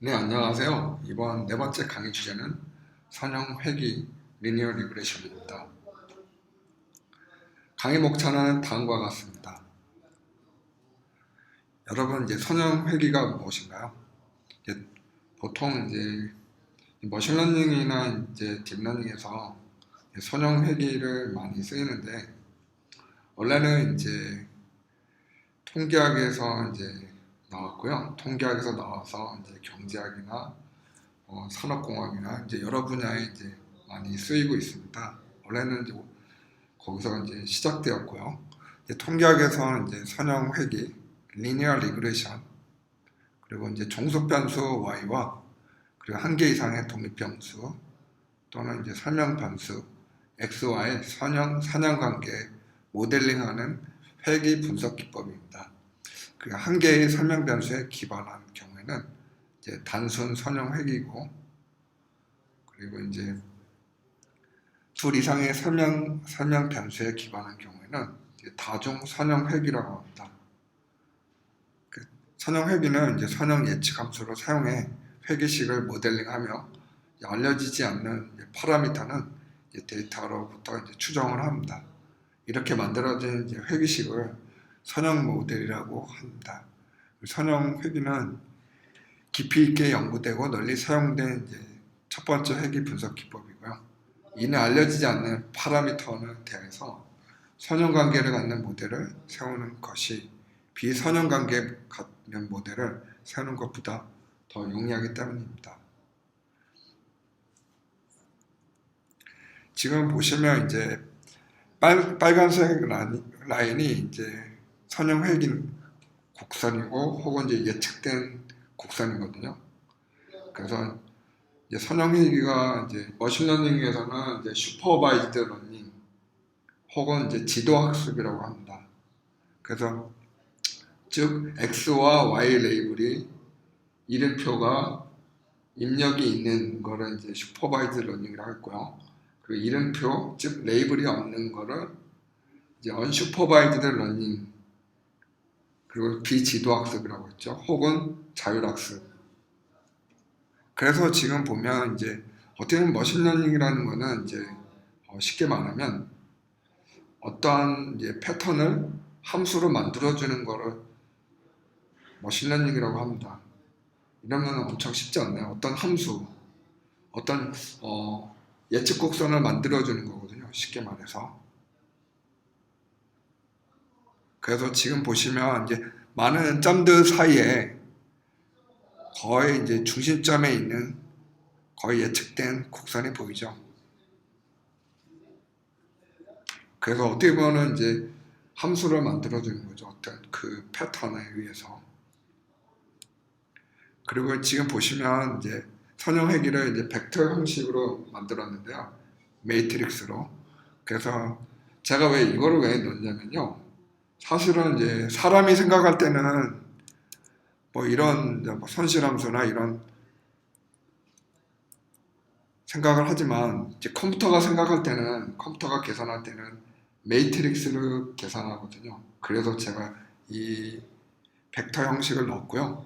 네, 안녕하세요. 이번 네 번째 강의 주제는 선형 회귀 리니어 리그레션입니다. 강의 목차는 다음과 같습니다. 여러분, 선형 회귀가 무엇인가요? 보통 머신러닝이나 딥러닝에서 선형 회귀를 많이 쓰이는데, 원래는 통계학에서 나왔고요. 통계학에서 나와서 경제학이나 산업공학이나 여러 분야에 많이 쓰이고 있습니다. 원래는 거기서 시작되었고요. 통계학에서는 선형 회귀, 리니어 리그레션, 그리고 종속 변수 y와 그리고 한 개 이상의 독립 변수 또는 설명 변수 x와의 선형 관계 모델링하는 회귀 분석 기법입니다. 그 한 개의 설명 변수에 기반한 경우에는 단순 선형 회귀고, 그리고 둘 이상의 설명 변수에 기반한 경우에는 다중 선형 회귀라고 합니다. 그 선형 회귀는 선형 예측 함수를 사용해 회귀식을 모델링하며 알려지지 않는 파라미터는 데이터로부터 추정을 합니다. 이렇게 만들어진 회귀식을 선형 모델이라고 합니다. 선형 회귀는 깊이 있게 연구되고 널리 사용된 첫 번째 회귀 분석 기법이고요. 이는 알려지지 않는 파라미터에 대해서 선형 관계를 갖는 모델을 세우는 것이 비선형 관계 갖는 모델을 세우는 것보다 더 용이하기 때문입니다. 지금 보시면 빨간색 라인이 선형 회귀 곡선이고 혹은 예측된 곡선이거든요. 그래서 선형 회귀가 머신러닝에서는 슈퍼바이즈드 러닝 혹은 지도 학습이라고 합니다. 그래서 즉 X와 Y 레이블이 이름표가 입력이 있는 거를 슈퍼바이즈드 러닝이라고 했고요. 그 이름표 즉 레이블이 없는 거를 언슈퍼바이즈드 러닝, 그리고 비지도 학습이라고 했죠. 혹은 자율학습. 그래서 지금 보면 어떻게 보면 머신러닝이라는 거는 쉽게 말하면 어떠한 패턴을 함수로 만들어주는 거를 머신러닝이라고 합니다. 이러면 엄청 쉽지 않나요? 어떤 함수, 어떤 예측 곡선을 만들어주는 거거든요. 쉽게 말해서. 그래서 지금 보시면 많은 점들 사이에 거의 중심점에 있는 거의 예측된 곡선이 보이죠. 그래서 어떻게 보면 함수를 만들어주는 거죠. 어떤 그 패턴에 의해서. 그리고 지금 보시면 선형 회귀를 벡터 형식으로 만들었는데요. 매트릭스로. 그래서 제가 이거를 왜 넣냐면요. 사실은 사람이 생각할 때는 이런 선실함수나 이런 생각을 하지만 컴퓨터가 계산할 때는 매트릭스를 계산하거든요. 그래서 제가 이 벡터 형식을 넣었고요.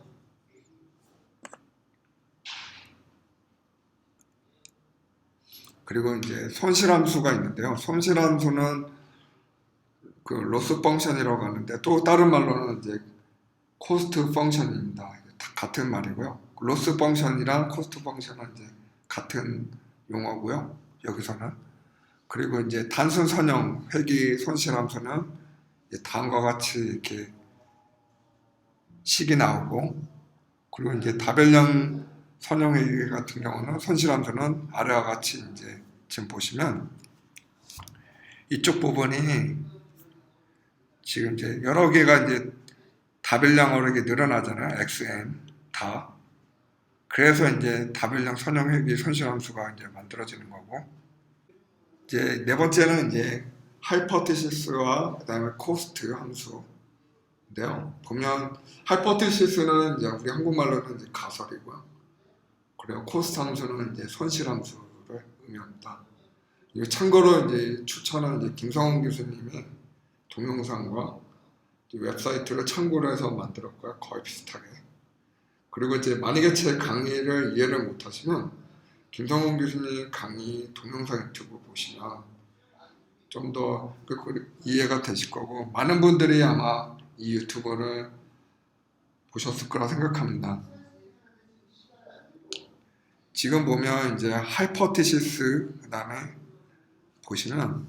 그리고 손실함수가 있는데요. 손실함수는 그 로스 펑션이라고 하는데 또 다른 말로는 코스트 펑션입니다. 다 같은 말이고요. 로스 펑션이랑 코스트 펑션은 같은 용어고요. 여기서는. 그리고 단순 선형 회귀 손실함수는 다음과 같이 이렇게 식이 나오고, 그리고 다별령 선형 회귀 같은 경우는 손실함수는 아래와 같이 지금 보시면 이쪽 부분이 지금 여러 개가 다별량으로 이렇게 늘어나잖아요. xn 다. 그래서 다별량 선형 회귀 손실함수가 만들어지는 거고, 네 번째는 하이퍼티시스와 그다음에 코스트 함수인데요. 보면 하이퍼티시스는 우리 한국말로는 가설이고요. 그리고 코스트 함수는 손실함수를 의미합니다. 참고로 추천은 김성훈 교수님이 동영상과 웹사이트를 참고로 해서 만들었고요. 거의 비슷하게. 그리고 이제 만약에 제 강의를 이해를 못하시면 김성훈 교수님 강의 동영상 유튜브 보시면 좀 더 이해가 되실 거고, 많은 분들이 아마 이 유튜버를 보셨을 거라 생각합니다. 지금 보면 이제 하이포테시스, 그 다음에 보시면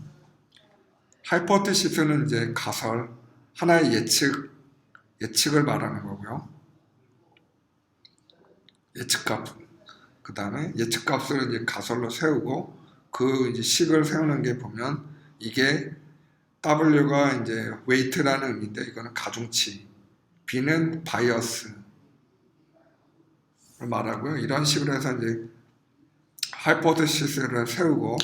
하이포테시스는 이제 가설, 하나의 예측을 말하는 거고요. 예측값, 그 다음에 예측값을 이제 가설로 세우고 그 이제 식을 세우는 게 보면 이게 W가 이제 weight라는 의미인데 이거는 가중치, B는 바이어스를 말하고요. 이런 식으로 해서 이제 하이포테시스를 세우고,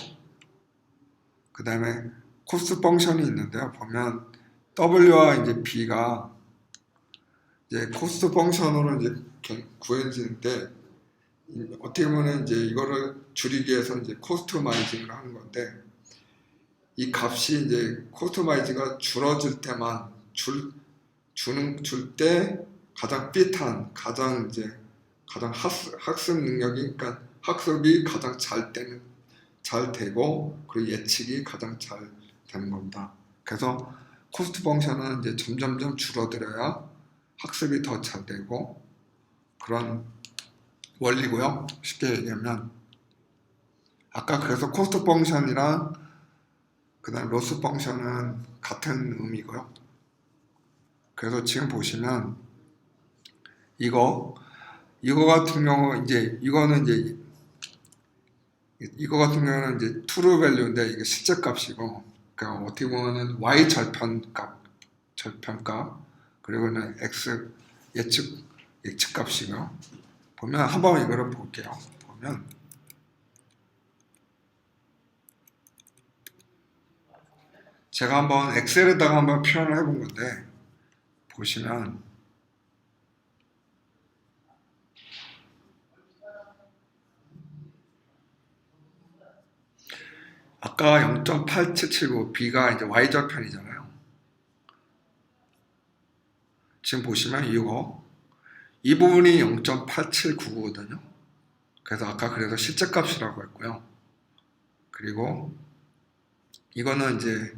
그 다음에 코스트 펑션이 있는데요. 보면 W와 이제 B가 이제 코스트 펑션으로 이제 구해지는데, 어떻게 보면 이제 이거를 줄이기 위해서 이제 코스트마이징을 하는 건데, 이 값이 이제 코스트마이즈가 줄어들 때만 줄 때 가장 핏한, 가장 학습 능력이, 그러니까 학습이 가장 잘 되고, 그리고 예측이 가장 잘 되는 겁니다. 그래서 코스트 펑션은 이제 점점점 줄어들어야 학습이 더 잘 되고, 그런 원리고요. 쉽게 얘기하면 아까 그래서 코스트 펑션이랑 그다음 로스 펑션은 같은 의미고요. 그래서 지금 보시면 이거 같은 경우 이제 이거는 이제 이거 같은 경우는 이제 트루 밸류인데 이게 실제 값이고, 그러니까 어떻게 보면은 y 절편값 그리고는 x 예측 값이고요. 보면 한번 이거를 볼게요. 보면 제가 한번 엑셀에다가 한번 표현을 해본 건데, 보시면 아까 0.8779 B가 이제 Y절편이잖아요. 지금 보시면 이 부분이 0.8799거든요. 그래서 아까 그래서 실제값이라고 했고요. 그리고 이거는 이제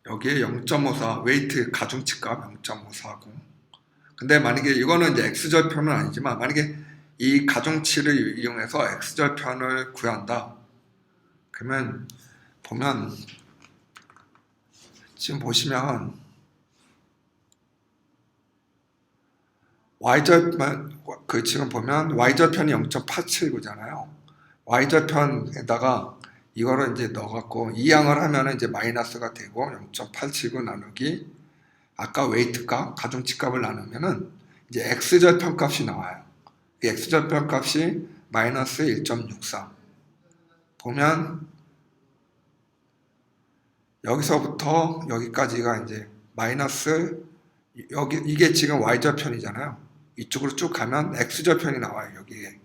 여기에 0.54 웨이트 가중치값 0.540. 근데 만약에 이거는 이제 X절편은 아니지만, 만약에 이 가중치를 이용해서 X절편을 구한다. 그러면 보면 지금 보시면 지금 보면 Y절편이 0.879잖아요. Y절편에다가 이거를 이제 넣어갖고 이항을 하면 이제 마이너스가 되고, 0.879 나누기 아까 웨이트 값, 가중치 값을 나누면은 이제 X절편 값이 나와요. 이 X절편 값이 마이너스 1.64. 보면 여기서부터 여기까지가 이제 마이너스, 이게 지금 Y절편이잖아요. 이쪽으로 쭉 가면 X절편이 나와요. 여기에.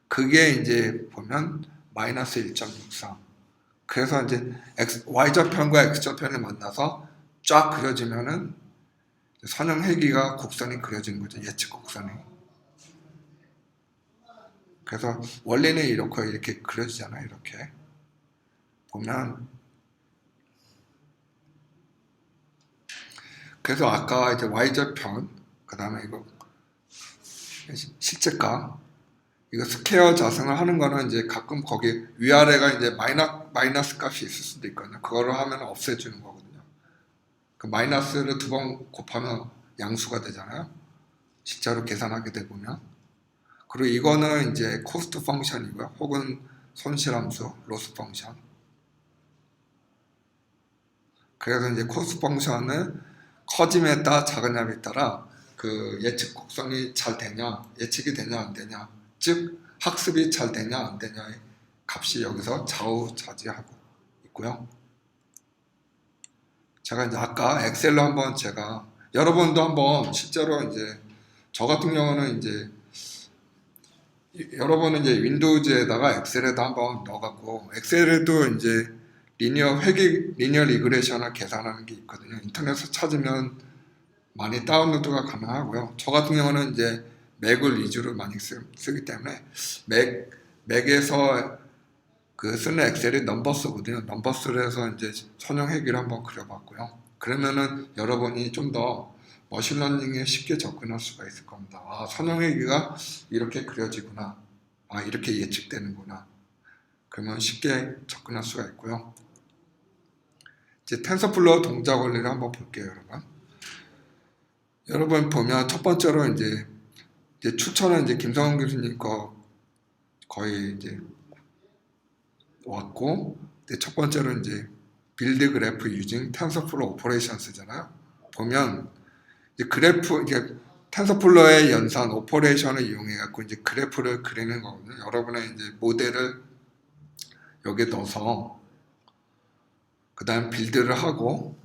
그게 이제 보면 마이너스 1.64. 그래서 이제 Y절편과 X절편이 만나서 쫙 그려지면은 선형회귀가 곡선이 그려지는 거죠. 예측 곡선이. 그래서 원래는 이렇게 그려지잖아요. 이렇게 보면, 그래서 아까 이제 Y절편, 그 다음에 이거 실제값, 이거 스퀘어 자승을 하는 거는 이제 가끔 거기 위아래가 이제 마이너스 값이 있을 수도 있거든요. 그거를 하면 없애주는 거거든요. 그 마이너스를 2번 곱하면 양수가 되잖아요. 실제로 계산하게 되보면. 그리고 이거는 이제 코스트 펑션이고요. 혹은 손실함수, 로스 펑션. 그래서 이제 코스트 펑션은 커짐에 따라 작으냐에 따라 그 예측 곡선이 잘 되냐, 예측이 되냐 안 되냐, 즉 학습이 잘 되냐 안 되냐의 값이 여기서 좌우차지하고 있고요. 제가 이제 아까 엑셀로 한번 여러분도 한번 실제로 이제 저 같은 경우는 이제 여러분은 이제 윈도우즈에다가 엑셀에다 한번 넣어갖고, 엑셀에도 이제 리니어 리그레션을 계산하는 게 있거든요. 인터넷에서 찾으면 많이 다운로드가 가능하고요. 저 같은 경우는 이제 맥을 위주로 많이 쓰기 때문에 맥에서 그 쓰는 엑셀이 넘버스거든요. 넘버스를 해서 이제 선형 회귀를 한번 그려봤고요. 그러면은 여러분이 좀 더 머신러닝에 쉽게 접근할 수가 있을 겁니다. 아, 선형 회귀가 이렇게 그려지구나. 아, 이렇게 예측되는구나. 그러면 쉽게 접근할 수가 있고요. 이제 텐서플로우 동작 원리를 한번 볼게요, 여러분. 여러분 보면 첫 번째로 이제 추천은 이제 김성훈 교수님 거 거의 이제 왔고, 첫 번째로 이제 빌드 그래프 유징 텐서플로우 오퍼레이션스잖아요. 보면 이제 그래프 이게 텐서플로우의 연산 오퍼레이션을 이용해 갖고 이제 그래프를 그리는 거거든요. 여러분의 이제 모델을 여기에 넣어서 그다음 빌드를 하고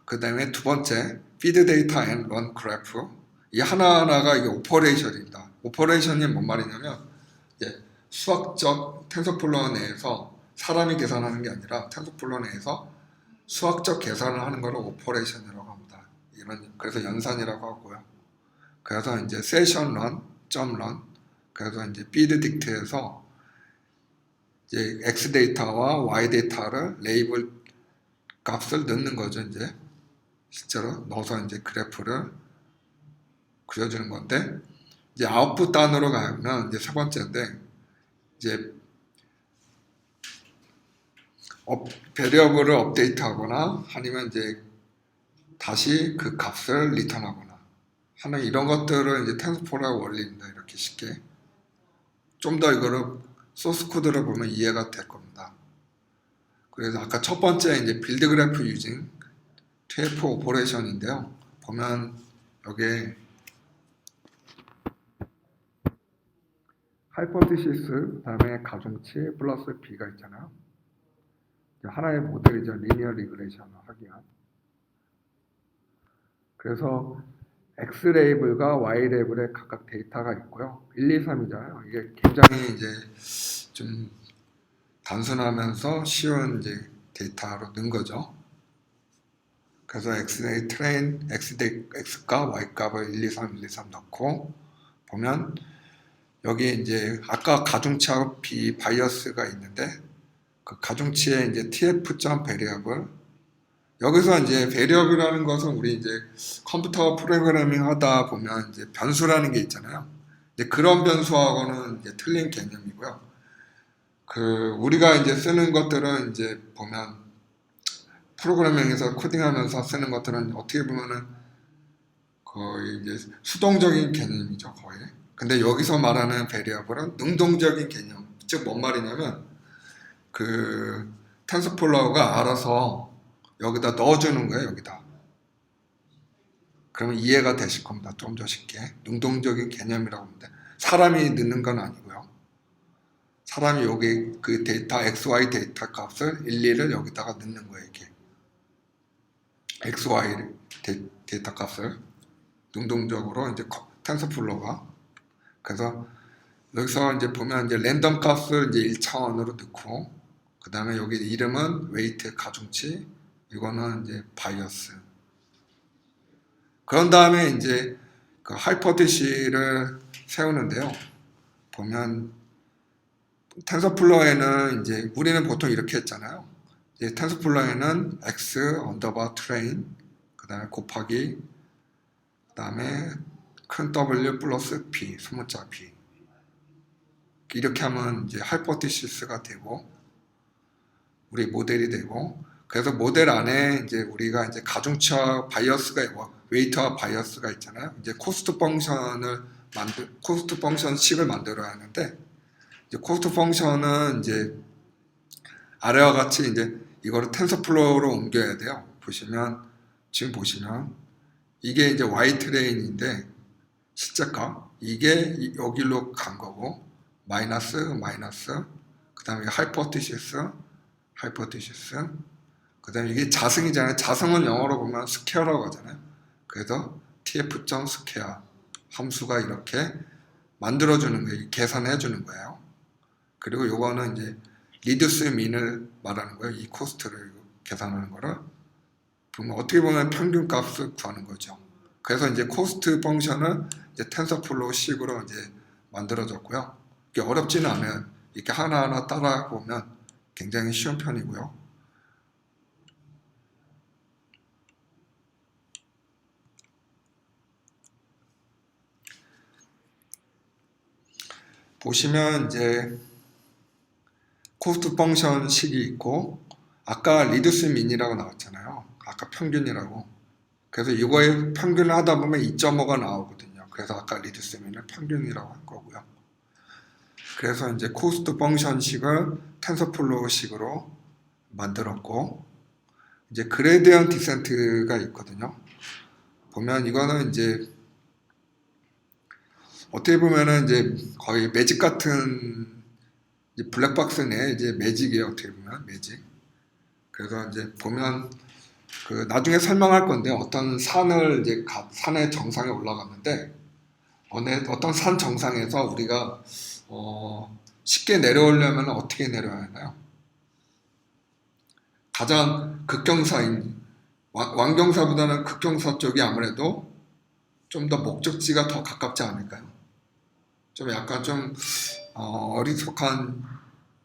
그다음에 두 번째 feed data and run 그래프 이 하나하나가 이게 오퍼레이션입니다. 오퍼레이션이 뭔 말이냐면 이제 수학적 텐서플로우 내에서 사람이 계산하는 게 아니라 텐서플로우 내에서 수학적 계산을 하는 것을 오퍼레이션이라고 합니다. 그래서 연산이라고 하고요. 그래서 이제 세션 런, 점 런, 그래서 이제 feed dict에서 이제 x 데이터와 y 데이터를 레이블 값을 넣는 거죠. 이제 실제로 넣어서 이제 그래프를 그려주는 건데 이제 아웃풋 단으로 가면 이제 세 번째인데 이제 베리어블을 업데이트하거나 아니면 이제 다시 그 값을 리턴하거나 하는 이런 것들을 이제 텐서플로우 원리입니다. 이렇게 쉽게 좀 더 이거를 소스 코드를 보면 이해가 될 겁니다. 그래서 아까 첫 번째 이제 빌드 그래프 유징 TF 오퍼레이션인데요. 보면 여기에 하이포테시스 그다음에 가중치 플러스 B가 있잖아요. 하나의 모델이죠. 리니어 리그레이션을 하기 위한. 그래서 X 레이블과 Y 레이블에 각각 데이터가 있고요. 1, 2, 3이잖아요. 이게 굉장히 이제 좀 단순하면서 쉬운 이제 데이터로 넣은 거죠. 그래서 X의 트레인, X값, Y값을 1, 2, 3, 1, 2, 3 넣고 보면 여기 이제 아까 가중치하고 B 바이어스가 있는데 그 가중치에 이제 TF 베리어블 여기서 이제 베리어블이라는 것은 우리 이제 컴퓨터 프로그래밍 하다 보면 이제 변수라는 게 있잖아요. 이제 그런 변수하고는 이제 틀린 개념이고요. 그 우리가 이제 쓰는 것들은 이제 보면 프로그래밍에서 코딩하면서 쓰는 것들은 어떻게 보면은 거의 이제 수동적인 개념이죠, 거의. 근데 여기서 말하는 베리어블은 능동적인 개념. 즉 뭔 말이냐면 그 텐서플로우가 알아서 여기다 넣어주는 거예요, 여기다. 그러면 이해가 되실 겁니다. 좀 더 쉽게. 능동적인 개념이라고 합니다. 사람이 넣는 건 아니고요. 사람이 여기 그 데이터, XY 데이터 값을 일일을 여기다가 넣는 거예요, 이게. XY 데이터 값을 능동적으로 이제 텐서플로우가. 그래서 여기서 이제 보면 이제 랜덤 값을 이제 1차원으로 넣고, 그 다음에 여기 이름은 웨이트 가중치, 이거는 이제 바이어스. 그런 다음에 이제 그 하이포테시스를 세우는데요. 보면 텐서플로우에는 이제 우리는 보통 이렇게 했잖아요. 이제 텐서플로우에는 x 언더바 트레인 그 다음에 곱하기 그 다음에 큰 W 플러스 P 소문자 P 이렇게 하면 이제 하이포테시스가 되고 우리 모델이 되고 그래서 모델 안에 이제 우리가 이제 가중치와 바이어스가 있고 웨이트와 바이어스가 있잖아요. 이제 코스트 펑션식을 만들어야 하는데 이제 코스트 펑션은 이제 아래와 같이 이제 이거를 텐서플로우로 옮겨야 돼요. 지금 보시면 이게 이제 Y 트레인인데 실제값 이게 여기로 간 거고 마이너스 그 다음에 하이포테시스 그 다음에 이게 자승이잖아요. 자승은 영어로 보면 스퀘어라고 하잖아요. 그래서 tf.스퀘어 함수가 이렇게 만들어주는 거예요. 계산해주는 거예요. 그리고 요거는 이제 리듀스 민을 말하는 거예요. 이 코스트를 계산하는 거를. 그러면 어떻게 보면 평균 값을 구하는 거죠. 그래서 이제 코스트 펑션은 이제 텐서플로우 식으로 이제 만들어졌고요. 이게 어렵지는 않아요. 이렇게 하나하나 따라 보면 굉장히 쉬운 편이고요. 보시면 이제 코스트 펑션 식이 있고, 아까 리두스 민이라고 나왔잖아요. 아까 평균이라고. 그래서 이거에 평균을 하다 보면 2.5가 나오거든요. 그래서 아까 리두스 민을 평균이라고 한 거고요. 그래서 이제 코스트 펑션식을 텐서플로우식으로 만들었고, 이제 그레디언트 디센트가 있거든요. 보면 이거는 이제 어떻게 보면은 이제 거의 매직 같은 블랙박스 내 이제 매직이에요. 어떻게 보면 매직. 그래서 이제 보면 그 나중에 설명할 건데, 어떤 산을 이제 산의 정상에 올라갔는데 어떤 산 정상에서 우리가 쉽게 내려오려면 어떻게 내려야 하나요? 가장 극경사인 완경사보다는 극경사 쪽이 아무래도 좀 더 목적지가 더 가깝지 않을까요? 좀 약간 좀 어리숙한,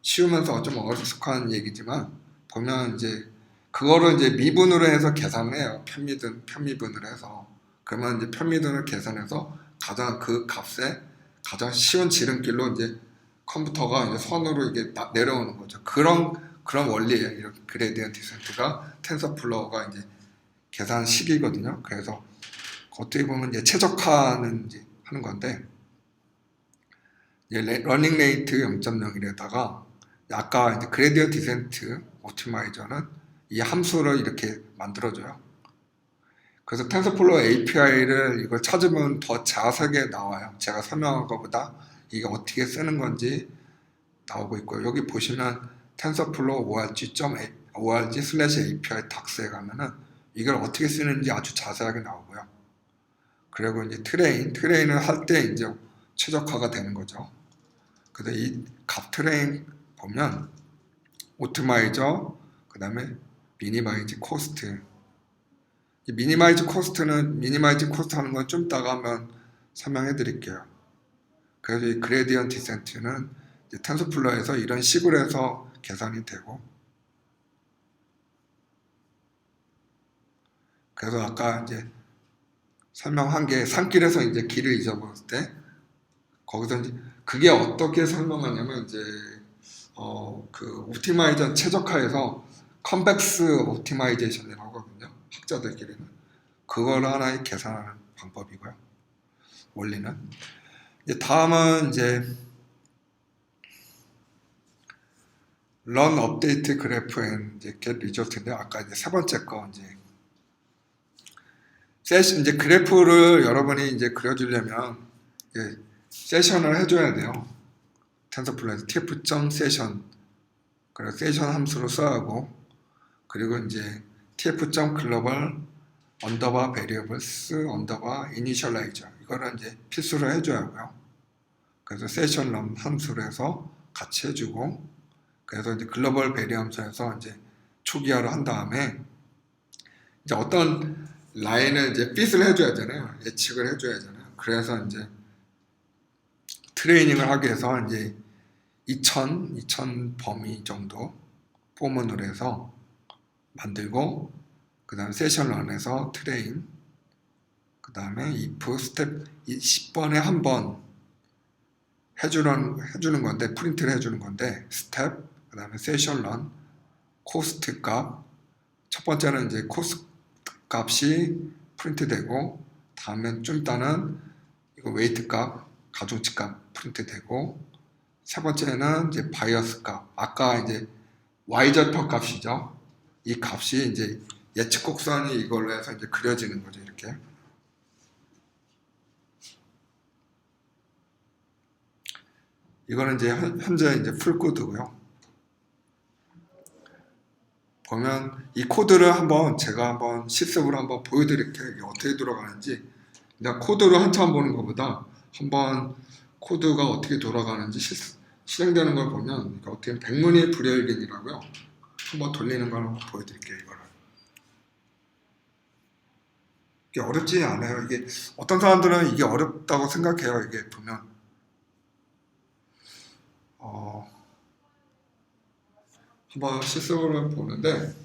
쉬우면서 좀 어리숙한 얘기지만, 보면 이제 그거를 이제 미분으로 해서 계산을 해요. 편미분을 해서. 그러면 이제 편미분을 계산해서 가장 그 값에 가장 쉬운 지름길로 이제 컴퓨터가 이제 선으로 이게 내려오는 거죠. 그런 원리예요. 이렇게 그레디언트 디센트가 텐서플로우가 이제 계산식이거든요. 그래서 어떻게 보면 이제 최적화는 이제 하는 건데, 러닝 레이트 0.01에다가 아까 이제 그레디언트 디센트 옵티마이저는 이 함수를 이렇게 만들어줘요. 그래서 텐서플로우 API를 이걸 찾으면 더 자세하게 나와요. 제가 설명한 것보다 이게 어떻게 쓰는 건지 나오고 있고요. 여기 보시면 tensorflow org/API 닥스에 가면은 이걸 어떻게 쓰는지 아주 자세하게 나오고요. 그리고 이제 트레인을 할 때 이제 최적화가 되는 거죠. 그래서 이 값 트레인 보면 오토마이저, 그 다음에 미니마이즈 코스트. 미니마이즈 코스트 하는 건 좀 이따가 한번 설명해 드릴게요. 그래서 이 그레디언트 디센트는 텐서플로우에서 이런 식으로 해서 계산이 되고, 그래서 아까 이제 설명한 게 산길에서 이제 길을 잊어버렸을 때 거기서 이제 그게 어떻게 설명하냐면 이제 그 옵티마이저 최적화에서 컨벡스 옵티마이제이션이라고 하거든요. 학자들끼리는 그걸 하나의 계산하는 방법이고요. 원리는 이제 다음은 이제 run update graph and 이제 get result인데, 아까 이제 세 번째 거 이제 그래프를 여러분이 이제 그려주려면 이제 세션을 해줘야 돼요. 텐서플로우에서 tf.session, 그래서 세션 함수로 써야 하고, 그리고 이제 tf.global underbar variables underbar initializer 이거를 이제 필수로 해줘야 하고요. 그래서 세션 런 함수로 해서 같이 해주고, 그래서 이제 글로벌 베리 함수에서 이제 초기화를 한 다음에 이제 어떤 라인을 이제 핏을 해줘야 하잖아요. 예측을 해줘야 하잖아요. 그래서 이제 트레이닝을 하기 위해서 이제 2000 범위 정도 포문으로 해서 만들고, 그 다음에 세션 런에서 트레인, 그 다음에 if 스텝 10번에 한 번 해주는 건데, 프린트를 해주는 건데, 스텝, 그 다음에 세션 런, 코스트 값, 첫 번째는 이제 코스트 값이 프린트 되고, 다음엔 좀 이따는 이거 웨이트 값, 가중치 값 프린트 되고, 세 번째는 이제 바이어스 값, 아까 이제 y좌표 값이죠. 이 값이 이제 예측 곡선이 이걸로 해서 이제 그려지는 거죠. 이렇게. 이거는 이제 현재 이제 풀코드고요. 보면 이 코드를 제가 한번 실습으로 한번 보여드릴게요. 이게 어떻게 돌아가는지. 그냥 코드로 한참 보는 것보다 한번 코드가 어떻게 돌아가는지 실행되는 걸 보면, 어떻게 백문이 불여일견이라고요. 한번 돌리는 걸 한번 보여드릴게요. 이거를. 이게 어렵지 않아요. 이게 어떤 사람들은 이게 어렵다고 생각해요. 이게 보면 어, 한번 실습을 보는데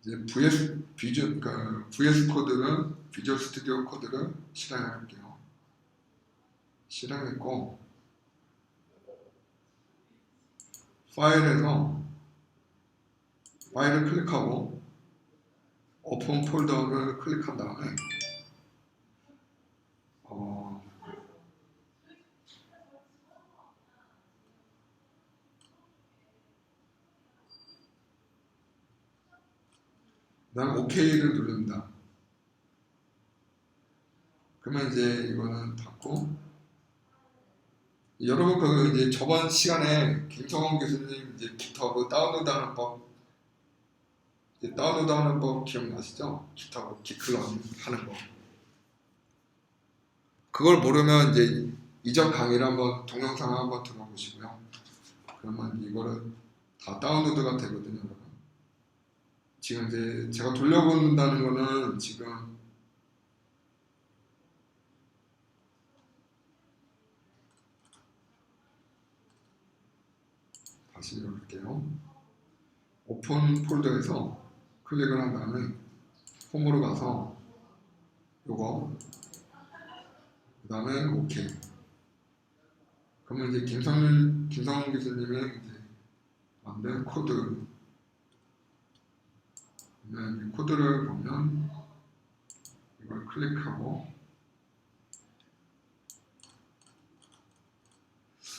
이제 VS 코드를 비주얼 스튜디오 코드를 실행할게요. 실행했고 파일에서 파일을 클릭하고 오픈 폴더를 클릭한 다음에 그다음 OK를 누릅니다. 그러면 이제 이거는 닫고 여러분 그 이제 저번 시간에 김성원 교수님 이제 GitHub 다운로드하는 법 이제 다운로드하는 법 기억나시죠? GitHub 기클론 하는 법. 그걸 모르면 이제 이전 강의를 한번 동영상을 한번 들어보시고요. 그러면 이거를 다 다운로드가 되거든요, 여러분. 지금 이제 제가 돌려본다는 거는 지금 다시 열을게요. 오픈 폴더에서 클릭을 한 다음에 홈으로 가서 요거 그 다음에 OK. 그러면 이제 김성훈 교수님의 이제 만든 코드 코드를 보면 이걸 클릭하고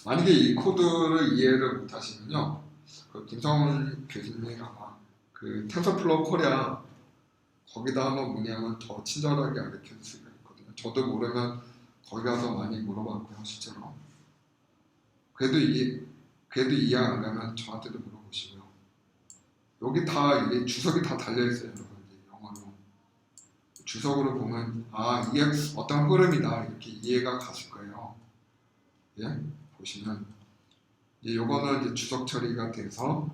만약에 이 코드를 이해를 못하시면요, 그 김성훈 교수님 아마 그 텐서플로우 코리아 거기다 한번 문의하면 더 친절하게 알려줄 수가 있거든요. 저도 모르면 거기 가서 많이 물어봤고요, 실제로. 그래도 이해 안 가면 저한테도 물어보시고요. 여기 다 이게 주석이 다 달려 있어요, 여러분. 영어로 주석으로 보면 아 이게 어떤 흐름이다 이렇게 이해가 가실 거예요. 예, 보시면 이제 요거는 이제 주석 처리가 돼서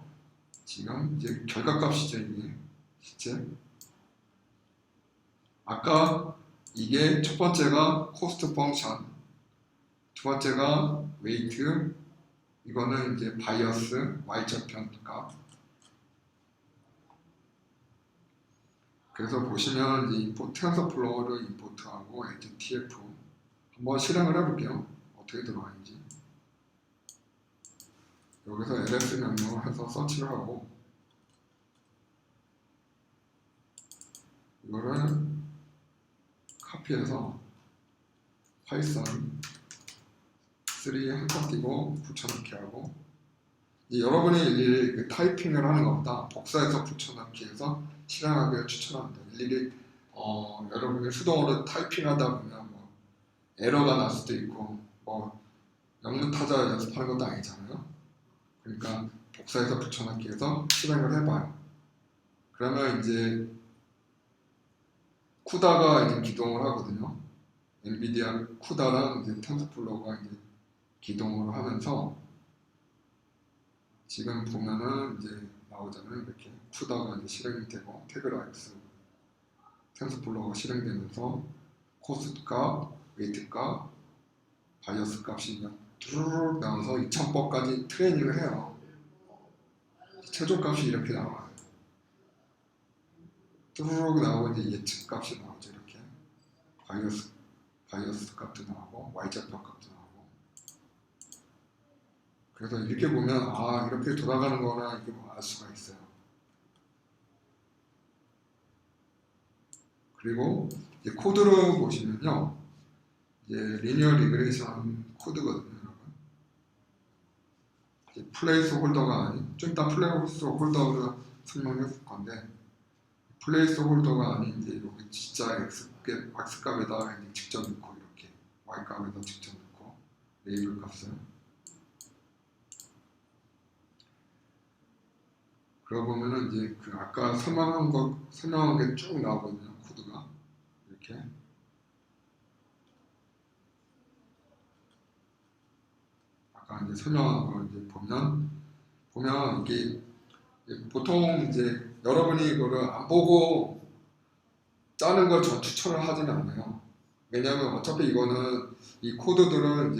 지금 이제 결과값이죠 이게 실제. 아까 이게 첫 번째가 코스트 펑션, 두 번째가 웨이트, 이거는 이제 바이어스 y좌편 값. 그래서 보시면 이 텐서플로우를 임포트하고 tf 한번 실행을 해볼게요. 어떻게 들어가는지. 여기서 ls 명령을 해서 서치를 하고 이거를 카피해서 파이썬 3 한칸 띄고 붙여넣기 하고 여러분이 일일이 그 타이핑을 하는 것보다 복사해서 붙여넣기 해서 실행하기를 추천합니다. 일일이 여러분이 수동으로 타이핑하다 보면 뭐 에러가 날 수도 있고 뭐 영문타자 연습하는 것도 아니잖아요. 그러니까 복사해서 붙여넣기 해서 실행을 해봐요. 그러면 이제 쿠다가 이제 기동을 하거든요. 엔비디아 쿠다랑 이제 텐서플로우가 이제 기동을 하면서 지금 보면은 이제 나오잖아요. 이렇게 쿠다가 이제 실행이 되고 태그라이스 텐서플로우가 실행되면서 코스트 값, 웨이트 값, 바이어스 값이 뚜루룩 나와서 2000번까지 트레이닝을 해요. 최종 값이 이렇게 나와요. 뚜루룩 나오고 이제 예측 값이 나오죠. 이렇게 바이어스 값도 나오고 y좌표 값도 나오고. 그래서 이렇게 보면 아 이렇게 돌아가는 거나 이렇게 뭐 알 수가 있어요. 그리고 이제 코드로 보시면요, 이제 리니어 리그레이션 코드거든요, 여러분. 이제 플레이스 홀더가 아닌 좀 이따 플레이스 홀더를 설명했을 건데 플레이스 홀더가 아닌 이제 여기 진짜 x 값에다 직접 넣고 이렇게 y 값에다 직접 넣고 레이블 값을. 그러고 보면은 이제 그 아까 설명한 게 쭉 나오거든요, 코드가 이렇게. 아까 이제 설명한 거 이제 보면 보면 이게 보통 이제 여러분이 이거를 안 보고 짜는 걸 저 추천을 하지는 않아요. 왜냐하면 어차피 이거는 이 코드들은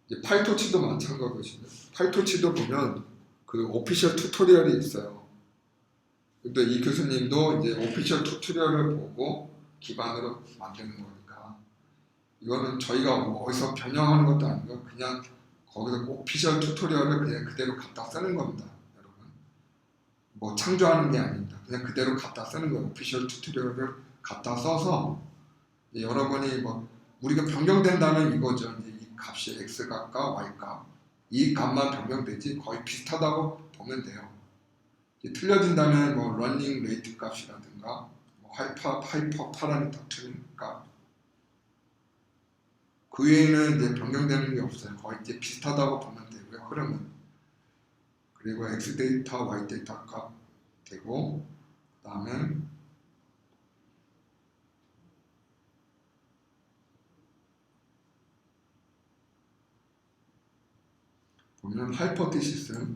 이제 파이토치도 마찬가지거든요. 파이토치도 보면 그 오피셜 튜토리얼이 있어요. 근데 이 교수님도 이제 오피셜 튜토리얼을 보고 기반으로 만드는 거니까 이거는 저희가 어디서 변형하는 것도 아니고 그냥 거기서 오피셜 튜토리얼을 그냥 그대로 갖다 쓰는 겁니다, 여러분. 뭐 창조하는 게 아닙니다. 그냥 그대로 갖다 쓰는 거예요. 오피셜 튜토리얼을 갖다 써서 여러분이 뭐 우리가 변경된다는 이거죠. 이제 이 값이 x 값과 y 값, 이 값만 변경되지 거의 비슷하다고 보면 돼요. 틀려진다면 뭐 러닝 레이트 값이라든가 뭐 하이퍼 파라미터 튠 값, 그 외에는 이제 변경되는 게 없어요. 거의 이제 비슷하다고 보면 되고요. 흐름은. 그리고 x 데이터, y 데이터 값 되고, 그 다음에 보면 하이포테시스,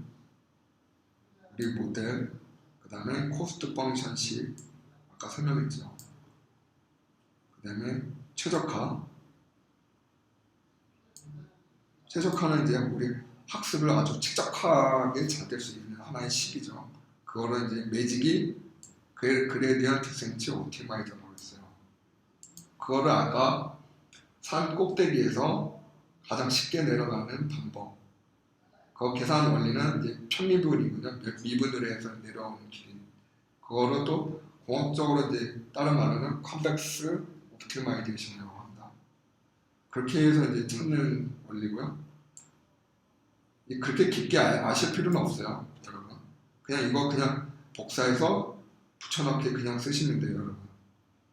우리 모델, 그 다음에 코스트 펑션식, 아까 설명했죠. 그 다음에 최적화는 이제 우리 학습을 아주 최적화하게 잘 될 수 있는 하나의 식이죠. 그거는 이제 매직이 그레디언트 디센트 옵티마이저라고 했어요. 그거를 아까 산 꼭대기에서 가장 쉽게 내려가는 방법. 그 계산 원리는 이제 편미분이거든요. 미분으로 해서 내려오는 길이. 그거를 또 공학적으로 이제 다른 말로는 컴플렉스 옵티마이제이션이라고 합니다. 그렇게 해서 이제 찾는 원리고요. 그렇게 깊게 아실 필요는 없어요, 여러분. 그냥 이거 그냥 복사해서 붙여넣기 그냥 쓰시면 돼요, 여러분.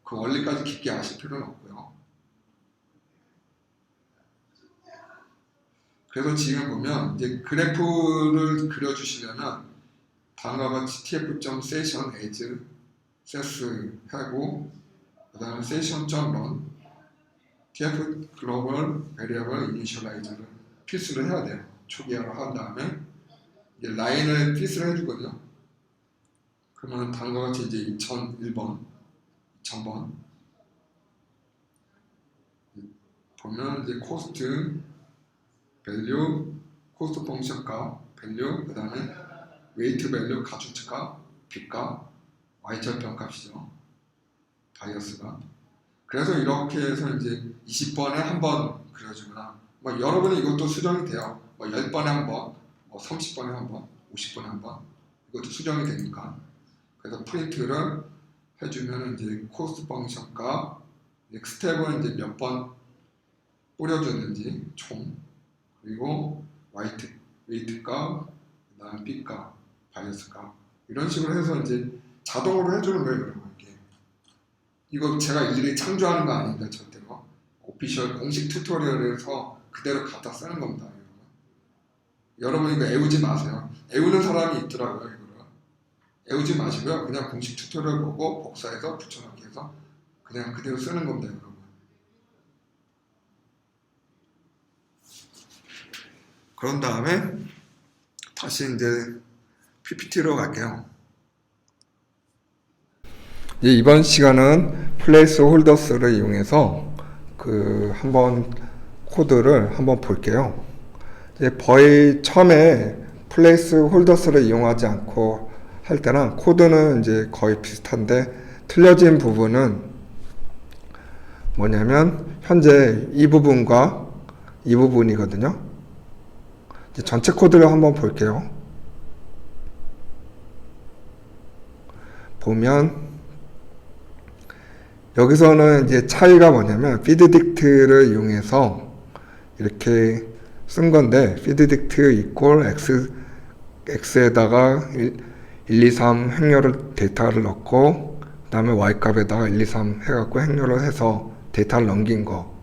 그 원리까지 깊게 아실 필요는 없고요. 그래서 지금 보면 이제 그래프를 그려주시려면 다음과 같이 tf.session as ses 하고 그 다음에 session.run tf global variable initialize를 필수로 해야 돼요. 초기화를 한 다음에 이제 라인을 필수로 해주거든요. 그러면 다음과 같이 이제 2001번, 2000번 보면 이제 코스트 밸류, 코스트 펑션 값, 밸류, 그 다음에 웨이트 밸류, 가중치 값, B값, Y절편 값이죠. 바이어스가. 그래서 이렇게 해서 이제 20번에 한 번 그려주거나, 뭐 여러분이 이것도 수정이 돼요. 뭐 10번에 한 번, 뭐 30번에 한 번, 50번에 한 번, 이것도 수정이 되니까. 그래서 프린트를 해주면 이제 코스트 펑션 값, 스텝은 이제 몇 번 뿌려주는지 총, 그리고 웨이트 값, 그 다음 B 값, 바이어스 값, 이런 식으로 해서 이제 자동으로 해주는 거예요, 여러분. 이거 제가 일일이 창조하는 거 아닙니다, 절대로. 오피셜 공식 튜토리얼에서 그대로 갖다 쓰는 겁니다, 여러분. 여러분 이거 애우지 마세요. 애우는 사람이 있더라고요, 이거를. 애우지 마시고요. 그냥 공식 튜토리얼 보고 복사해서 붙여넣기 해서 그냥 그대로 쓰는 겁니다, 여러분. 그런 다음에 다시 이제 PPT로 갈게요. 이번 시간은 플레이스 홀더스를 이용해서 한번 코드를 한번 볼게요. 거의 처음에 플레이스 홀더스를 이용하지 않고 할 때랑 코드는 이제 거의 비슷한데 틀려진 부분은 뭐냐면 현재 이 부분과 이 부분이거든요. 이제 전체 코드를 한번 볼게요. 보면 여기서는 이제 차이가 뭐냐면 피드딕트를 이용해서 이렇게 쓴 건데 피드딕트 이퀄 x에다가 1, 2, 3 행렬을 데이터를 넣고 그 다음에 y값에다가 1, 2, 3 해갖고 행렬을 해서 데이터를 넘긴 거.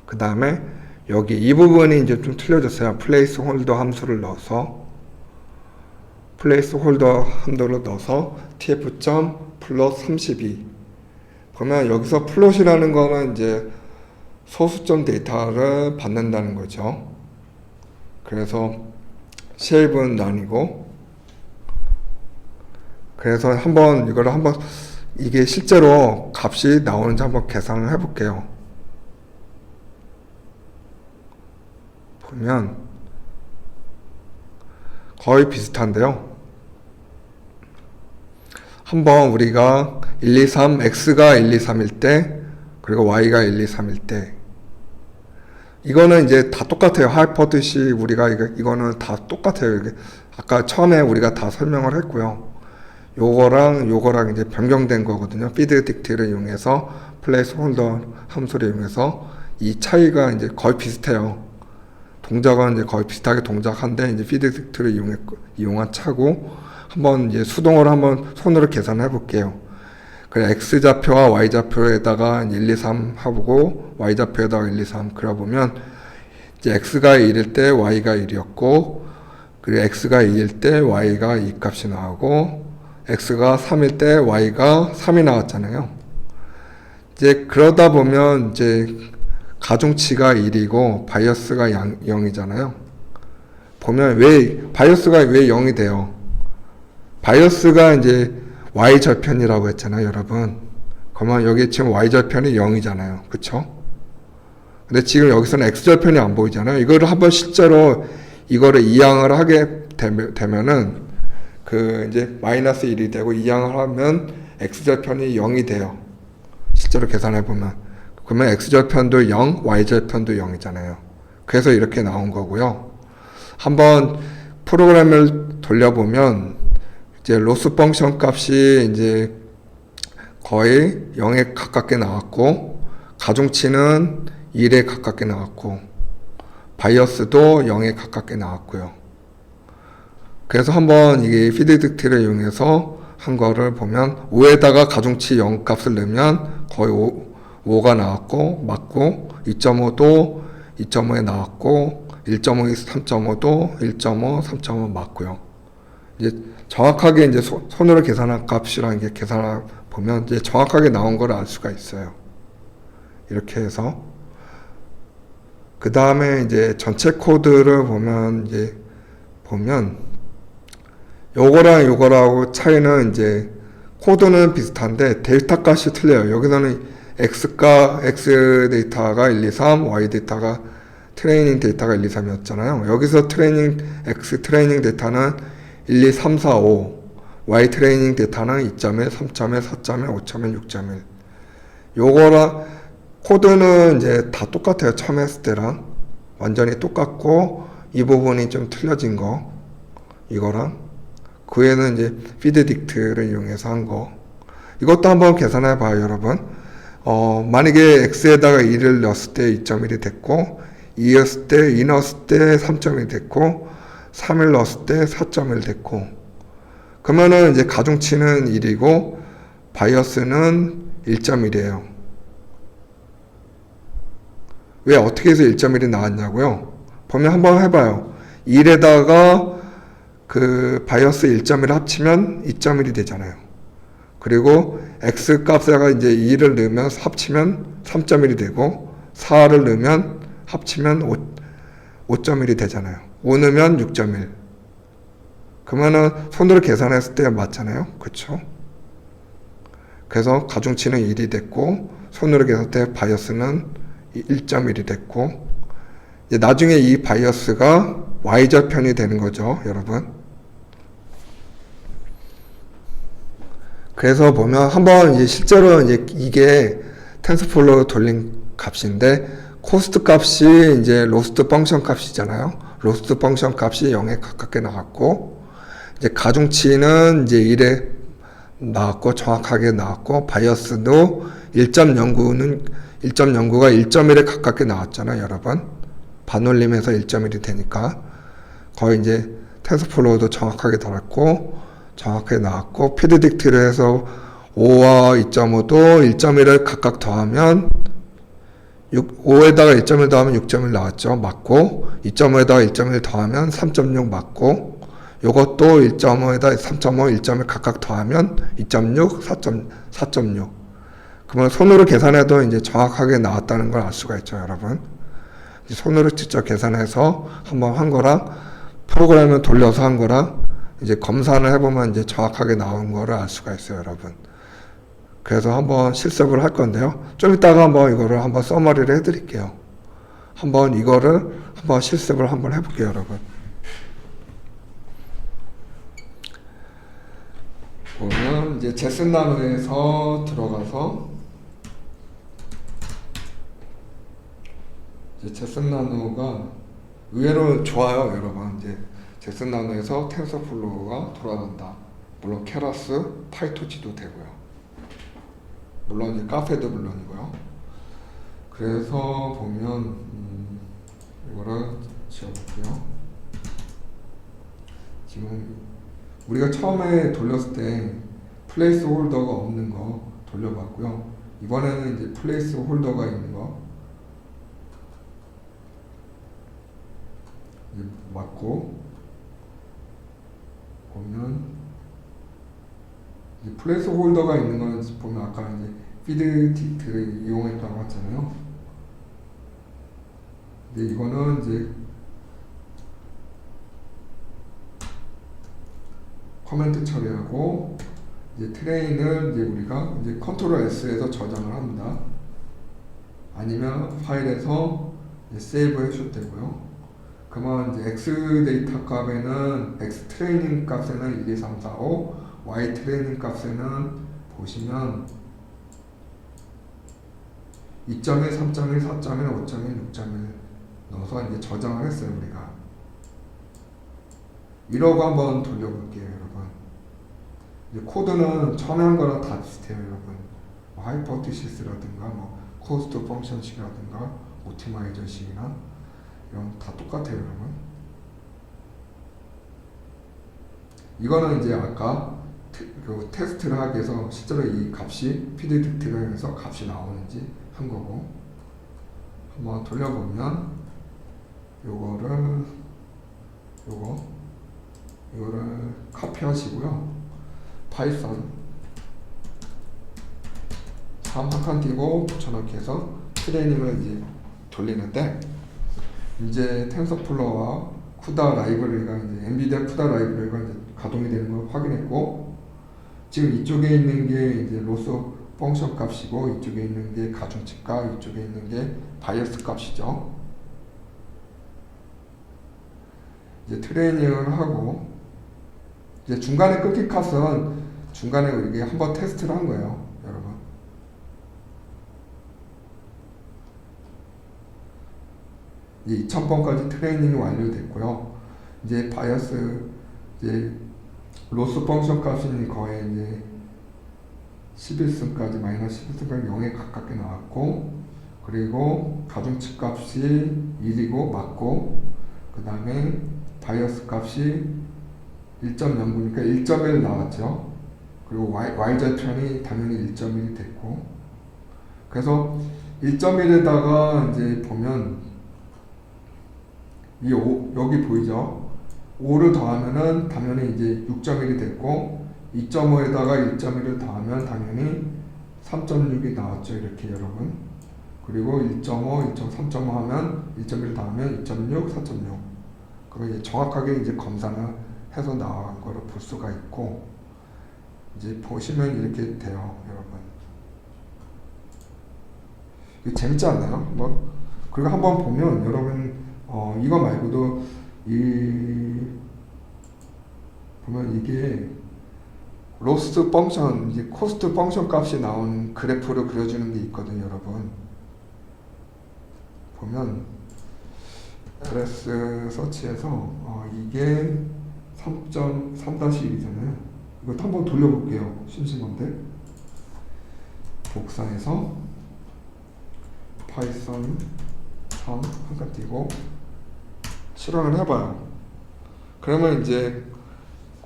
그 다음에 여기 이 부분이 이제 좀 틀려졌어요. 플레이스 홀더 함수를 넣어서 tf.플러스32 그러면 여기서 플롯이라는 거는 이제 소수점 데이터를 받는다는 거죠. 그래서 쉐입은 아니고. 그래서 한번 이거를 한번 이게 실제로 값이 나오는지 한번 계산을 해볼게요. 보면 거의 비슷한데요. 한번 우리가 1, 2, 3, x가 1, 2, 3일 때, 그리고 y가 1, 2, 3일 때, 이거는 이제 다 똑같아요. 하이퍼듯이 우리가 이거는 다 똑같아요. 이게 아까 처음에 우리가 다 설명을 했고요. 요거랑 이제 변경된 거거든요. 피드 딕트를 이용해서 플레이스 홀더 함수를 이용해서 이 차이가 이제 거의 비슷해요. 동작은 이제 거의 비슷하게 동작한데 이제 피드 딕트를 이용한 차고, 한번 이제 수동으로 한번 손으로 계산해 볼게요. 그래 x 좌표와 y 좌표에다가 1, 2, 3 하고 y 좌표에다가 1, 2, 3 그려 보면 이제 x가 1일 때 y가 1이었고, 그리고 x가 2일 때 y가 2 값이 나오고, x가 3일 때 y가 3이 나왔잖아요. 이제 그러다 보면 이제 가중치가 1이고 바이어스가 0이잖아요. 보면 바이어스가 왜 0이 돼요? 바이어스가 이제 y절편이라고 했잖아요, 여러분. 그러면 여기 지금 y절편이 0이잖아요. 그쵸? 근데 지금 여기서는 x절편이 안 보이잖아요. 이거를 한번 실제로 이거를 이항을 하게 되면은 이제 마이너스 1이 되고 이항을 하면 x절편이 0이 돼요. 실제로 계산해 보면. 그러면 x절편도 0, y절편도 0이잖아요. 그래서 이렇게 나온 거고요. 한번 프로그램을 돌려보면 이제 로스 펑션 값이 이제 거의 0에 가깝게 나왔고, 가중치는 1에 가깝게 나왔고, 바이어스도 0에 가깝게 나왔고요. 그래서 한번 이게 피드 딕트를 이용해서 한 거를 보면 5에다가 가중치 0 값을 넣으면 거의 5가 나왔고, 맞고, 2.5도 2.5에 나왔고, 1.5, 3.5도 1.5, 3.5 맞고요. 이제 정확하게 이제 손으로 계산한 값이랑 이게 계산을 보면 이제 정확하게 나온 걸 알 수가 있어요. 이렇게 해서 그 다음에 이제 전체 코드를 보면 요거랑 요거라고 차이는 이제 코드는 비슷한데 데이터 값이 틀려요. 여기서는 x 데이터가 1, 2, 3, y 데이터가 트레이닝 데이터가 1, 2, 3이었잖아요. 여기서 x 트레이닝 데이터는 1, 2, 3, 4, 5, y 트레이닝 데이터는 2.1, 3.1, 4.1, 5.1, 6.1. 요거랑 코드는 이제 다 똑같아요. 처음 했을 때랑 완전히 똑같고, 이 부분이 좀 틀려진 거, 이거랑 그 외에는 이제 피드 딕트를 이용해서 한 거. 이것도 한번 계산해 봐요, 여러분. 만약에 x에다가 2를 넣었을 때 2.1이 됐고, 2 넣었을 때 3.1이 됐고, 3을 넣었을 때 4.1 됐고, 그러면은 이제 가중치는 1이고 바이어스는 1.1이에요. 왜 어떻게 해서 1.1이 나왔냐고요? 보면 한번 해봐요. 1에다가 바이어스 1.1을 합치면 2.1이 되잖아요. 그리고 x 값에다가 이제 2를 넣으면 합치면 3.1이 되고, 4를 넣으면 합치면 5.1이 되잖아요. 5 넣으면 6.1. 그러면은 손으로 계산했을 때 맞잖아요. 그쵸? 그래서 가중치는 1이 됐고, 손으로 계산할 때 바이어스는 1.1이 됐고, 이제 나중에 이 바이어스가 y절편이 되는 거죠, 여러분. 그래서 보면 한번 이제 실제로 이제 이게 텐서플로우 돌린 값인데, 코스트 값이 이제 로스트 펑션 값이잖아요. 로스트 펑션 값이 0에 가깝게 나왔고, 이제 가중치는 이제 1에 나왔고, 정확하게 나왔고, 바이어스도 1.09가 1.1에 가깝게 나왔잖아요, 여러분. 반올림에서 1.1이 되니까 거의 이제 텐서플로우도 정확하게 달았고, 정확하게 나왔고, 피드 딕트를 해서 5와 2.5도 1.1을 각각 더하면 5에다가 1.1 더하면 6.1 나왔죠. 맞고, 2.5에다가 1.1 더하면 3.6 맞고, 요것도 1.5에다 3.5, 1.1 각각 더하면 2.6, 4.6. 그러면 손으로 계산해도 이제 정확하게 나왔다는 걸 알 수가 있죠, 여러분. 손으로 직접 계산해서 한번 한 거랑 프로그램을 돌려서 한 거랑 이제 검사를 해보면 이제 정확하게 나온 거를 알 수가 있어요, 여러분. 그래서 한번 실습을 할 건데요. 좀 이따가 한번 이거를 한번 서머리를 해드릴게요. 한번 이거를 한번 실습을 한번 해볼게요, 여러분. 보면 이제 제슨 나노에서 들어가서 이제 제슨 나노가 의외로 좋아요, 여러분. 이제 제슨 나노에서 텐서플로우가 돌아간다. 물론 케라스, 파이토치도 되고요. 물론 이제 카페도 물론이고요. 그래서 보면 이거를 지워볼게요. 지금 우리가 처음에 돌렸을 때 플레이스 홀더가 없는 거 돌려봤고요. 이번에는 이제 플레이스 홀더가 있는 거 맞고, 보면 이제 플레이스 홀더가 있는 거는 보면 아까 이제 피드 틱트를 이용했다고 했잖아요. 근데 이거는 이제 커멘트 처리하고 이제 트레인을 이제 우리가 이제 컨트롤 S에서 저장을 합니다. 아니면 파일에서 이제 세이브 해주셔도 되고요. 그러면 이제 X 데이터 값에는 X 트레이닝 값에는 1, 2, 3, 4, 5, Y 트레이닝 값에는 보시면 2.1, 3.1, 4.1, 5.1, 6.1 넣어서 이제 저장을 했어요, 우리가. 이러고 한번 돌려볼게요, 여러분. 이제 코드는 처음에 한 거랑 다 비슷해요, 여러분. 뭐 하이퍼티시스라든가, 뭐 코스트 펑션식이라든가, 오티마이저식이나 이런 다 똑같아요, 여러분. 이거는 이제 아까 그 테스트를 하기 위해서 실제로 이 값이 피드딕트를 해서 값이 나오는지 한 거고, 한번 돌려보면 이거를 카피하시고요. 파이썬 3 한 칸 띄고 붙여넣기 해서 트레이닝을 이제 돌리는데, 이제 텐서플로우와 쿠다 라이브러리가 이제 엔비디아 쿠다 라이브러리가 이제 가동이 되는 걸 확인했고, 지금 이쪽에 있는 게 이제 로스 펑션 값이고, 이쪽에 있는 게 가중치 값, 이쪽에 있는 게 바이어스 값이죠. 이제 트레이닝을 하고, 이제 중간에 끊긴 값은 중간에 우리가 한번 테스트를 한 거예요, 여러분. 이제 2000번까지 트레이닝이 완료됐고요. 이제 바이어스, 이제 로스 펑션 값이 거의 이제 11승까지 마이너스 11승까지 0에 가깝게 나왔고, 그리고 가중치 값이 1이고 맞고, 그 다음에 바이어스 값이 1.09니까 1.1 나왔죠. 그리고 y좌편이 당연히 1.1이 됐고, 그래서 1.1에다가 이제 보면 이 여기 보이죠? 5를 더하면은 당연히 이제 6.1이 됐고, 2.5에다가 1.1을 더하면 당연히 3.6이 나왔죠, 이렇게 여러분. 그리고 1.5, 1.3.5 하면 1.1 더하면 2.6, 4.6. 그걸 이제 정확하게 이제 검사를 해서 나온 거를 볼 수가 있고, 이제 보시면 이렇게 돼요, 여러분. 이거 재밌지 않나요? 뭐 그리고 한번 보면 여러분 이거 말고도 보면 이게 로스트 펑션, 이제 코스트 펑션 값이 나오는 그래프를 그려주는 게 있거든요, 여러분. 보면 LS 서치에서 이게 3.3-1이잖아요. 이것도 한번 돌려볼게요. 심심한데. 복사해서 파이썬 3 한 칸 띄고 실행을 해봐요. 그러면 이제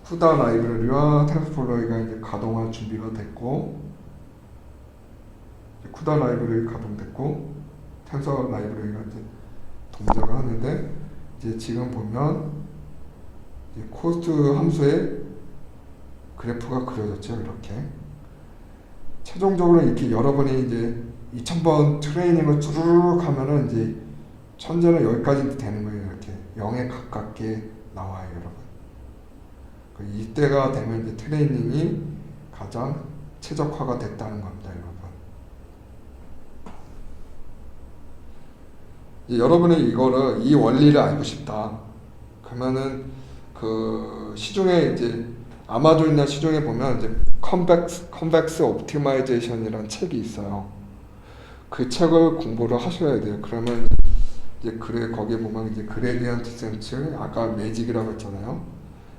쿠다 라이브러리와 텐서플로우가 이제 가동할 준비가 됐고, 쿠다 라이브러리 가동됐고, 텐서 라이브러리가 이제 동작을 하는데, 이제 지금 보면 이제 코스트 함수의 그래프가 그려졌죠, 이렇게. 최종적으로 이렇게 여러분이 이제 2000번 트레이닝을 쭈르륵 하면은 이제 천재는 여기까지 되는 거예요, 이렇게. 0에 가깝게 나와요, 여러분. 이때가 되면 이제 트레이닝이 가장 최적화가 됐다는 겁니다, 여러분. 여러분이 이거를 이 원리를 알고 싶다. 그러면은 그 시중에 이제 아마존이나 시중에 보면 이제 컨벡스 옵티마이제이션이라는 책이 있어요. 그 책을 공부를 하셔야 돼요. 그러면 이제 거기에 보면 이제 그레디언트 센츠, 아까 매직이라고 했잖아요.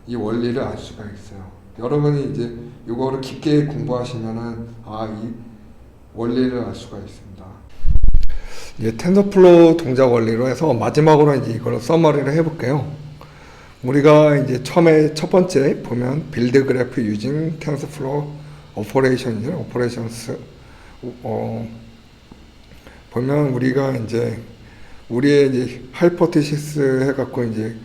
이 원리를 알 수가 있어요. 여러분이 이제 이거를 깊게 공부하시면은 이 원리를 알 수가 있습니다. 이제 텐서플로우 동작 원리로 해서 마지막으로 이제 이걸 서머리를 해볼게요. 우리가 이제 처음에 첫 번째 보면 빌드 그래프 유징 텐서플로우 오퍼레이션스 보면 우리가 이제 우리의 이제 하이포테시스 해갖고 이제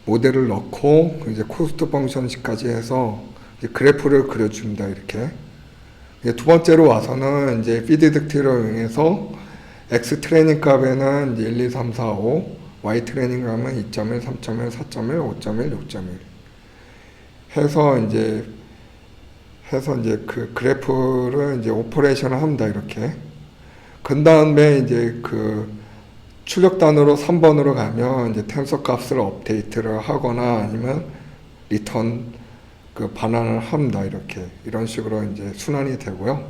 모델을 넣고 이제 코스트 펑션까지 해서 이제 그래프를 그려줍니다. 이렇게. 이제 두 번째로 와서는 이제 피드 딕티를 이용해서 X 트레이닝 값에는 이제 1, 2, 3, 4, 5, Y 트레이닝 값은 2.1, 3.1, 4.1, 5.1, 6.1 해서 이제 그 그래프를 이제 오퍼레이션을 합니다. 이렇게. 그 다음에 이제 그 출력단으로 3번으로 가면 이제 텐서 값을 업데이트를 하거나 아니면 리턴 그 반환을 합니다. 이런 식으로 이제 순환이 되고요.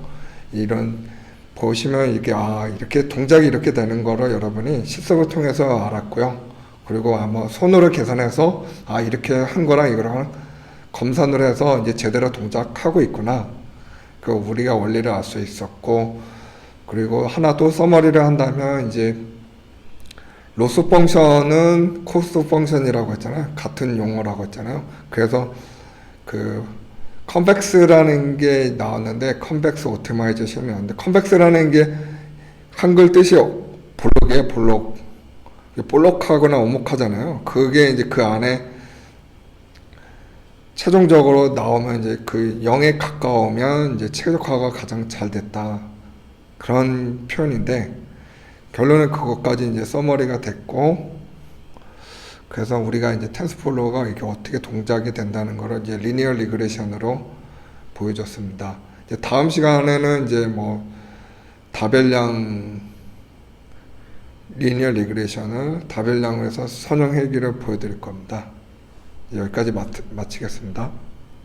이런 보시면 이게 이렇게 동작이 이렇게 되는 거를 여러분이 실습을 통해서 알았고요. 그리고 아마 손으로 계산해서 이렇게 한 거랑 이거랑 검산을 해서 이제 제대로 동작하고 있구나. 그 우리가 원리를 알 수 있었고, 그리고 하나 또 서머리를 한다면 이제 로스 펑션은 코스트 펑션이라고 했잖아요. 같은 용어라고 했잖아요. 그래서 그 컨벡스라는 게 나왔는데 컨벡스 오토마이제이션이 나왔는데 컨벡스라는 게 한글 뜻이 볼록이에요. 볼록하거나 오목하잖아요. 그게 이제 그 안에 최종적으로 나오면 이제 그 0에 가까우면 이제 최적화가 가장 잘 됐다. 그런 표현인데 결론은 그것까지 이제 서머리가 됐고, 그래서 우리가 이제 텐서플로우가 이게 어떻게 동작이 된다는 거를 이제 리니어 리그레션으로 보여줬습니다. 이제 다음 시간에는 이제 뭐 다별량 리니어 리그레션을 다별량으로 해서 선형 회귀를 보여드릴 겁니다. 여기까지 마치겠습니다.